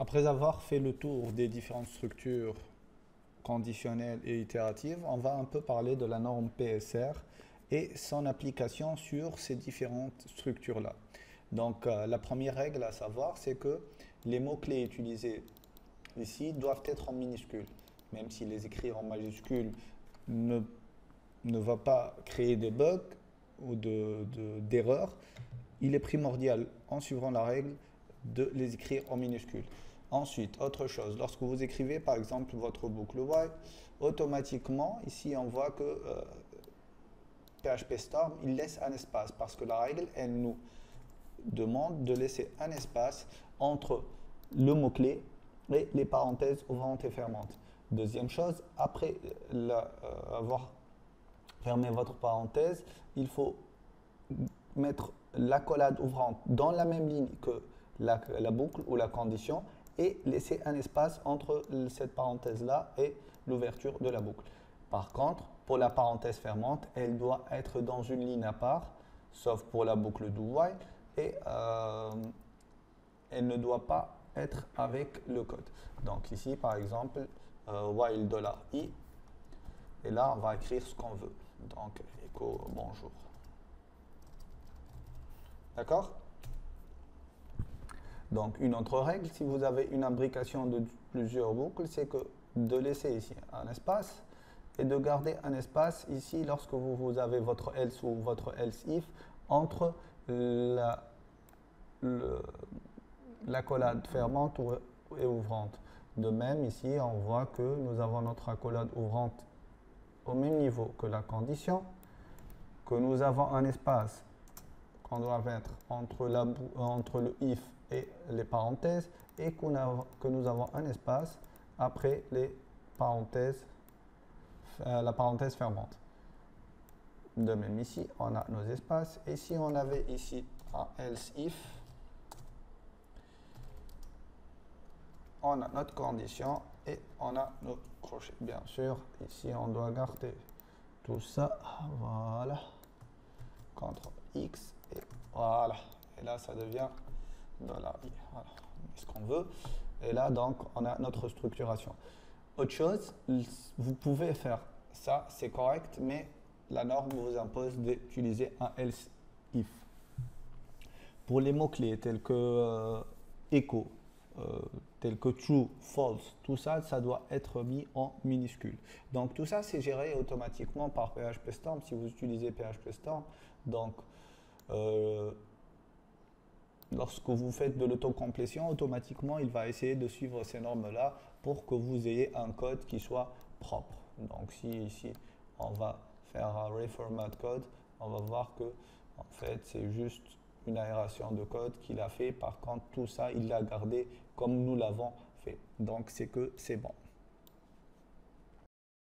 Après avoir fait le tour des différentes structures conditionnelles et itératives, on va un peu parler de la norme PSR et son application sur ces différentes structures-là. Donc, la première règle à savoir, c'est que les mots-clés utilisés ici doivent être en minuscules. Même si les écrire en majuscules ne, ne va pas créer des bugs ou d'erreurs, il est primordial, en suivant la règle, de les écrire en minuscules. Ensuite, autre chose, lorsque vous écrivez par exemple votre boucle while, automatiquement, ici on voit que PHP Storm, il laisse un espace parce que la règle, elle nous demande de laisser un espace entre le mot-clé et les parenthèses ouvrantes et fermantes. Deuxième chose, après avoir fermé votre parenthèse, il faut mettre l'accolade ouvrante dans la même ligne que la boucle ou la condition et laisser un espace entre cette parenthèse-là et l'ouverture de la boucle. Par contre, pour la parenthèse fermante, elle doit être dans une ligne à part, sauf pour la boucle do while, et elle ne doit pas être avec le code. Donc ici, par exemple, while $i, et là, on va écrire ce qu'on veut. Donc, echo bonjour. D'accord? Donc, une autre règle, si vous avez une imbrication de plusieurs boucles, c'est que de laisser ici un espace et de garder un espace ici lorsque vous avez votre else ou votre else if entre l'accolade fermante et ouvrante. De même, ici, on voit que nous avons notre accolade ouvrante au même niveau que la condition, que nous avons un espace qu'on doit mettre entre le if et les parenthèses et que nous avons un espace après les parenthèses, la parenthèse fermante. De même ici, on a nos espaces et si on avait ici un else if, on a notre condition et on a nos crochets. Bien sûr, ici on doit garder tout ça, voilà, CTRL X et voilà, et là ça devient $i, voilà, ce qu'on veut, et là donc on a notre structuration. Autre chose, vous pouvez faire ça, c'est correct, mais la norme vous impose d'utiliser un else if. Pour les mots-clés tels que echo, tels que true, false, tout ça, ça doit être mis en minuscules. Donc tout ça, c'est géré automatiquement par PHP Storm si vous utilisez PHP Storm. Donc lorsque vous faites de l'autocomplétion, automatiquement, il va essayer de suivre ces normes-là pour que vous ayez un code qui soit propre. Donc si ici, on va faire un reformat code, on va voir que en fait, c'est juste une aération de code qu'il a fait. Par contre, tout ça, il l'a gardé comme nous l'avons fait. Donc, c'est que c'est bon.